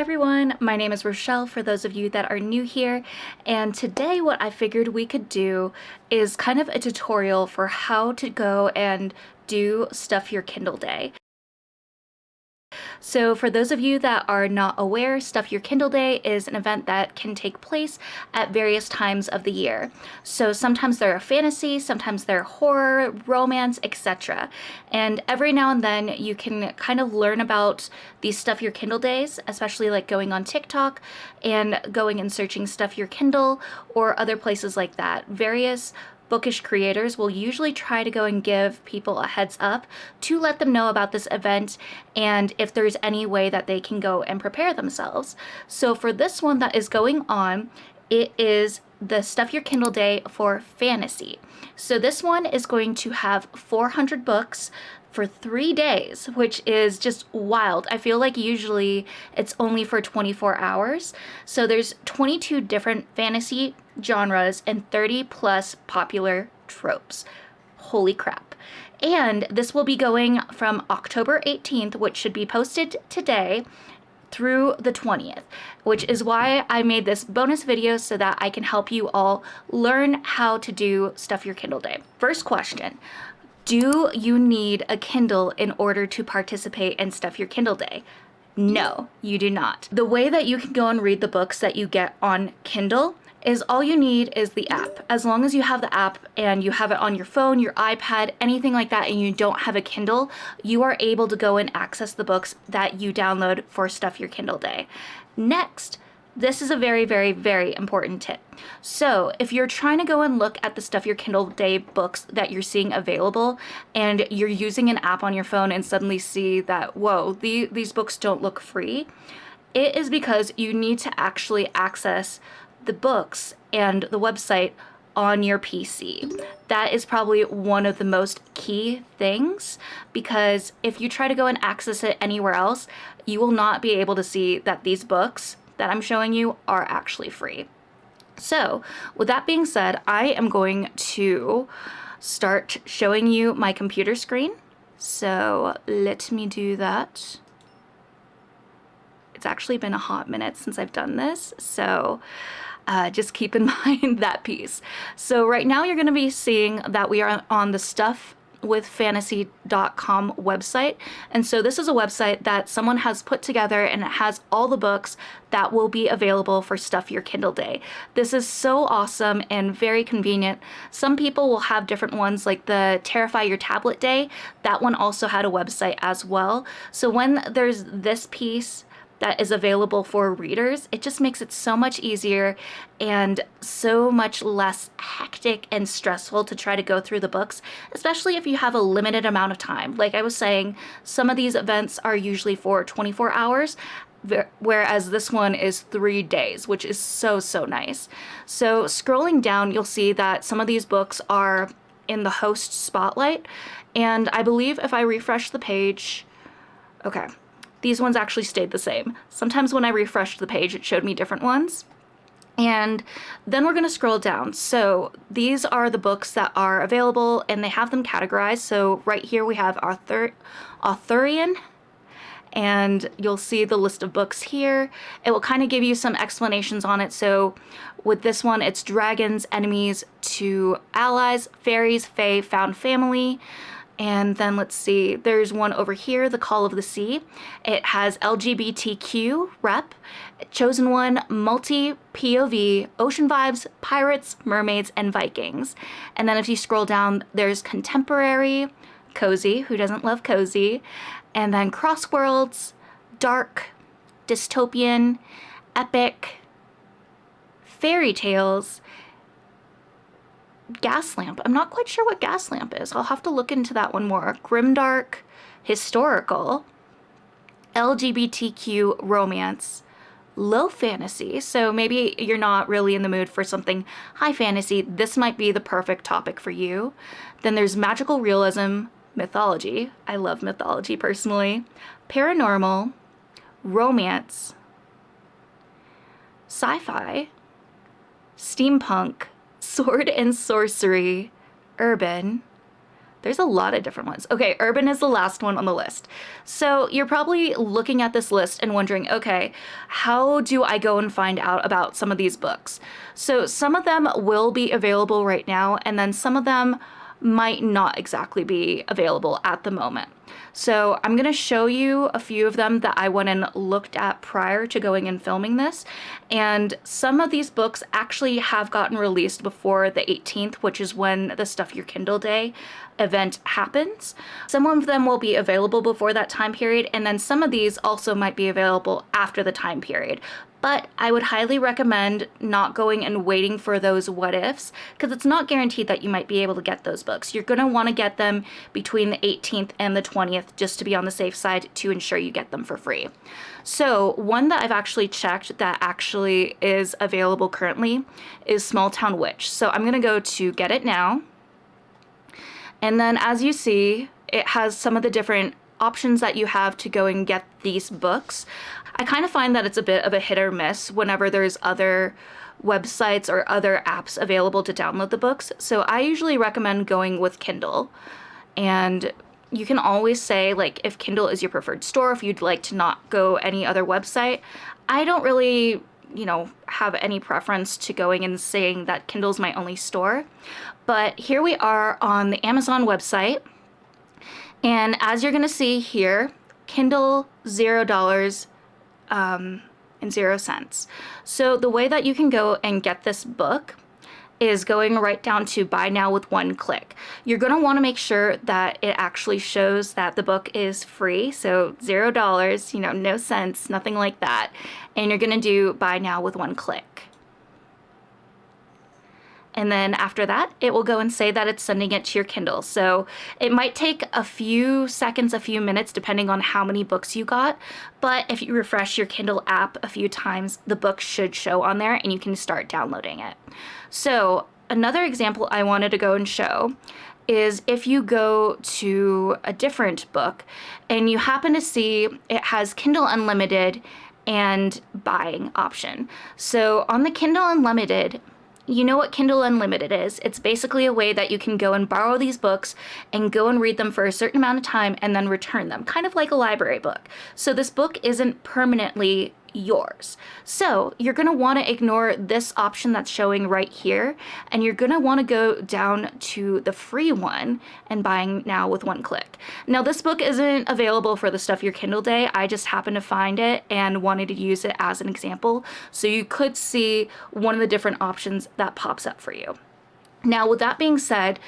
everyone, my name is Rochelle for those of you that are new here, and today what I figured we could do is kind of a tutorial for how to go and do Stuff Your Kindle Day. So for those of you that are not aware, Stuff Your Kindle Day is an event that can take place at various times of the year. So sometimes they're fantasy, sometimes they're horror, romance, etc. And every now and then you can kind of learn about these Stuff Your Kindle Days, especially like going on TikTok and going and searching Stuff Your Kindle or other places like that. Various bookish creators will usually try to go and give people a heads up to let them know about this event and if there's any way that they can go and prepare themselves. So for this one that is going on, it is the Stuff Your Kindle Day for fantasy. So this one is going to have 400 books for 3 days, which is just wild. I feel like usually it's only for 24 hours. So there's 22 different fantasy genres and 30 plus popular tropes. Holy crap. And this will be going from October 18th, which should be posted today, through the 20th, which is why I made this bonus video so that I can help you all learn how to do Stuff Your Kindle Day. First question. Do you need a Kindle in order to participate in Stuff Your Kindle Day? No, you do not. The way that you can go and read the books that you get on Kindle is all you need is the app. As long as you have the app and you have it on your phone, your iPad, anything like that, and you don't have a Kindle, you are able to go and access the books that you download for Stuff Your Kindle Day. Next, this is a very, very, very important tip. So if you're trying to go and look at the Stuff Your Kindle Day books that you're seeing available and you're using an app on your phone and suddenly see that, whoa, these books don't look free, it is because you need to actually access the books and the website on your PC. That is probably one of the most key things, because if you try to go and access it anywhere else, you will not be able to see that these books that I'm showing you are actually free. So with that being said, I am going to start showing you my computer screen. So let me do that. It's actually been a hot minute since I've done this, so just keep in mind that piece. So right now you're going to be seeing that we are on the stuffwithfantasy.com website. And so this is a website that someone has put together and it has all the books that will be available for Stuff Your Kindle Day. This is so awesome and very convenient. Some people will have different ones, like the Terrify Your Tablet Day. That one also had a website as well. So when there's this piece that is available for readers, it just makes it so much easier and so much less hectic and stressful to try to go through the books, especially if you have a limited amount of time. Like I was saying, some of these events are usually for 24 hours, whereas this one is 3 days, which is so nice. So scrolling down, you'll see that some of these books are in the host spotlight, and I believe if I refresh the page, okay, these ones actually stayed the same. Sometimes when I refreshed the page, it showed me different ones. And then we're going to scroll down. So these are the books that are available and they have them categorized. So right here we have Arthurian, and you'll see the list of books here. It will kind of give you some explanations on it. So with this one, it's dragons, enemies to allies, fairies, fae, found family. And then let's see, there's one over here, The Call of the Sea. It has LGBTQ rep, Chosen One, multi-POV, ocean vibes, pirates, mermaids, and Vikings. And then if you scroll down, there's contemporary, cozy, who doesn't love cozy, and then crossworlds, dark, dystopian, epic, fairy tales, Gaslamp. I'm not quite sure what Gaslamp is. I'll have to look into that one more. Grimdark, historical, LGBTQ romance, low fantasy. So maybe you're not really in the mood for something high fantasy. This might be the perfect topic for you. Then there's magical realism, mythology. I love mythology personally. Paranormal, romance, sci-fi, steampunk, sword and sorcery, urban, There's a lot of different ones. Okay, urban is the last one on the list. So you're probably looking at this list and wondering, okay, how do I go and find out about some of these books? So some of them will be available right now, and then some of them might not exactly be available at the moment. So I'm going to show you a few of them that I went and looked at prior to going and filming this. And some of these books actually have gotten released before the 18th, which is when the Stuff Your Kindle Day event happens. Some of them will be available before that time period, and then some of these also might be available after the time period. But I would highly recommend not going and waiting for those what ifs, because it's not guaranteed that you might be able to get those books. You're going to want to get them between the 18th and the 20th just to be on the safe side to ensure you get them for free. So one that I've actually checked that actually is available currently is Small Town Witch. So I'm going to go to Get It Now. And then as you see, it has some of the different options that you have to go and get these books. I kind of find that it's a bit of a hit or miss whenever there's other websites or other apps available to download the books. So I usually recommend going with Kindle. And you can always say, like, if Kindle is your preferred store, if you'd like to not go any other website. I don't really, have any preference to going and saying that Kindle's my only store. But here we are on the Amazon website. And as you're going to see here, Kindle $0 and 0 cents. So the way that you can go and get this book is going right down to buy now with one click. You're going to want to make sure that it actually shows that the book is free. So $0, no cents, nothing like that. And you're going to do buy now with one click. And then after that, it will go and say that it's sending it to your Kindle. So it might take a few seconds, a few minutes, depending on how many books you got. But if you refresh your Kindle app a few times, the book should show on there and you can start downloading it. So another example I wanted to go and show is if you go to a different book and you happen to see it has Kindle Unlimited and buying option. So on the Kindle Unlimited, you know what Kindle Unlimited is. It's basically a way that you can go and borrow these books and go and read them for a certain amount of time and then return them, kind of like a library book. So this book isn't permanently yours. So you're going to want to ignore this option that's showing right here, and you're going to want to go down to the free one and buying now with one click. Now this book isn't available for the Stuff Your Kindle Day. I just happened to find it and wanted to use it as an example. So you could see one of the different options that pops up for you. Now with that being said,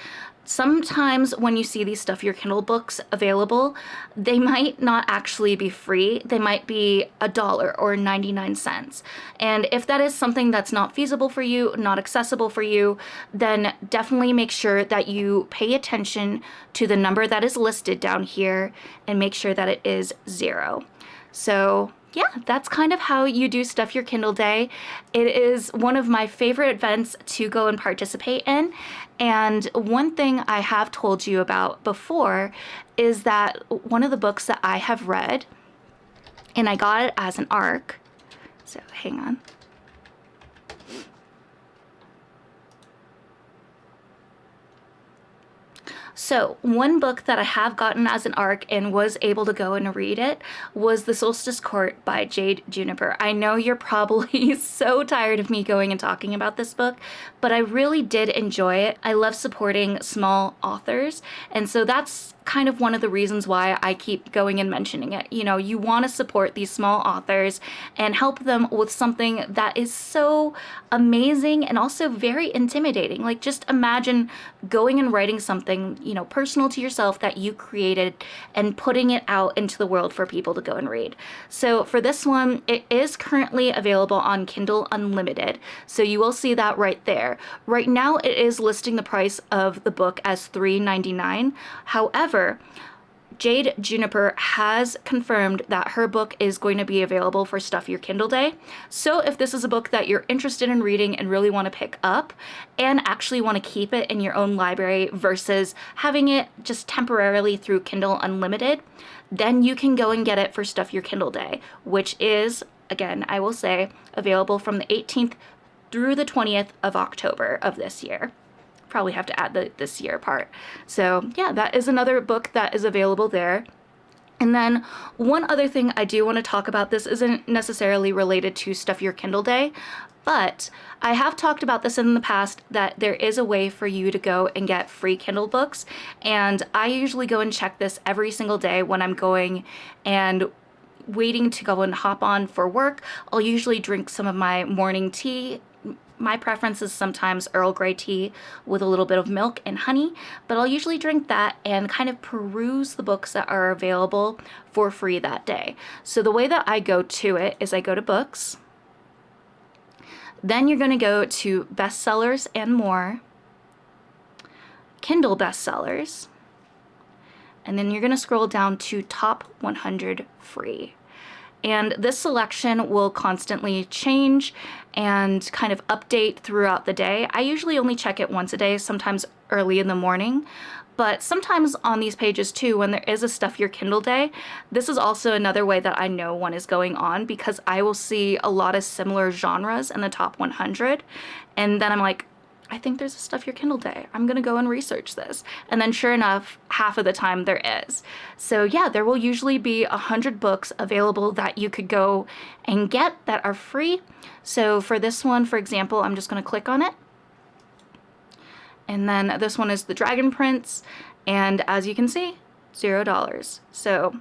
sometimes when you see these Stuff Your Kindle books available, they might not actually be free. They might be $1 or 99 cents. And if that is something that's not feasible for you, not accessible for you, then definitely make sure that you pay attention to the number that is listed down here and make sure that it is 0. So yeah, that's kind of how you do Stuff Your Kindle Day. It is one of my favorite events to go and participate in. And one thing I have told you about before is that one of the books that I have read, and I got it as an ARC, so hang on. So one book that I have gotten as an ARC and was able to go and read it was The Solstice Court by Jade Juniper. I know you're probably so tired of me going and talking about this book, but I really did enjoy it. I love supporting small authors, and so that's kind of one of the reasons why I keep going and mentioning it. You want to support these small authors and help them with something that is so amazing and also very intimidating. Like, just imagine going and writing something, personal to yourself that you created and putting it out into the world for people to go and read. So for this one, it is currently available on Kindle Unlimited. So you will see that right there. Right now, it is listing the price of the book as $3.99. However, Jade Juniper has confirmed that her book is going to be available for Stuff Your Kindle Day. So if this is a book that you're interested in reading and really want to pick up and actually want to keep it in your own library versus having it just temporarily through Kindle Unlimited, then you can go and get it for Stuff Your Kindle Day, which is, again, I will say, available from the 18th through the 20th of October of this year. probably have to add the this year part. So yeah, that is another book that is available there. And then one other thing I do want to talk about, this isn't necessarily related to Stuff Your Kindle Day, but I have talked about this in the past, that there is a way for you to go and get free Kindle books. And I usually go and check this every single day when I'm going and waiting to go and hop on for work. I'll usually drink some of my morning tea. My preference is sometimes Earl Grey tea with a little bit of milk and honey, but I'll usually drink that and kind of peruse the books that are available for free that day. So the way that I go to it is I go to books, then you're going to go to bestsellers and more, Kindle bestsellers, and then you're going to scroll down to top 100 free. And this selection will constantly change and kind of update throughout the day. I usually only check it once a day, sometimes early in the morning. But sometimes on these pages too, when there is a Stuff Your Kindle Day, this is also another way that I know one is going on, because I will see a lot of similar genres in the top 100. And then I'm like, I think there's a Stuff Your Kindle Day. I'm gonna go and research this. And then sure enough, half of the time there is. So yeah, there will usually be 100 books available that you could go and get that are free. So for this one, for example, I'm just gonna click on it. And then this one is The Dragon Prince. And as you can see, $0. So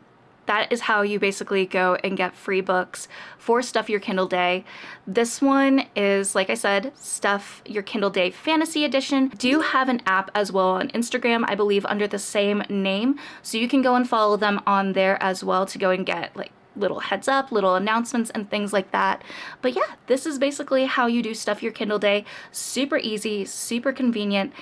that is how you basically go and get free books for Stuff Your Kindle Day. This one is, like I said, Stuff Your Kindle Day Fantasy Edition. Do have an app as well on Instagram, I believe, under the same name. So you can go and follow them on there as well to go and get like little heads up, little announcements and things like that. But yeah, this is basically how you do Stuff Your Kindle Day. Super easy, super convenient.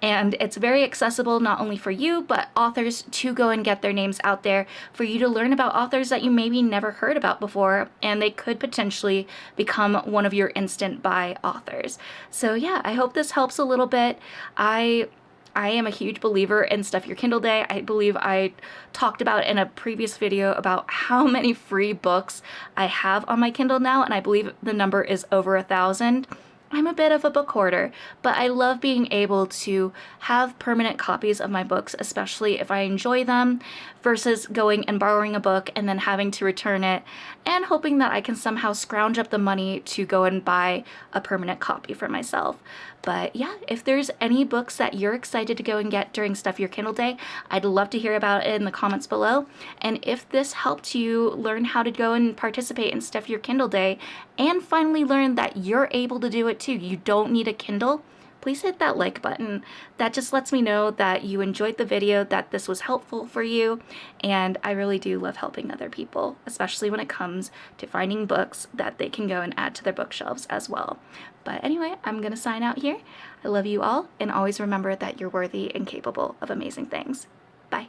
And it's very accessible not only for you, but authors to go and get their names out there, for you to learn about authors that you maybe never heard about before, and they could potentially become one of your instant buy authors. So yeah, I hope this helps a little bit. I am a huge believer in Stuff Your Kindle Day. I believe I talked about in a previous video about how many free books I have on my Kindle now, and I believe the number is over 1,000. I'm a bit of a book hoarder, but I love being able to have permanent copies of my books, especially if I enjoy them, versus going and borrowing a book and then having to return it and hoping that I can somehow scrounge up the money to go and buy a permanent copy for myself. But yeah, if there's any books that you're excited to go and get during Stuff Your Kindle Day, I'd love to hear about it in the comments below. And if this helped you learn how to go and participate in Stuff Your Kindle Day and finally learn that you're able to do it too, you don't need a Kindle, please hit that like button. That just lets me know that you enjoyed the video, that this was helpful for you, and I really do love helping other people, especially when it comes to finding books that they can go and add to their bookshelves as well. But anyway, I'm gonna sign out here. I love you all, and always remember that you're worthy and capable of amazing things. Bye.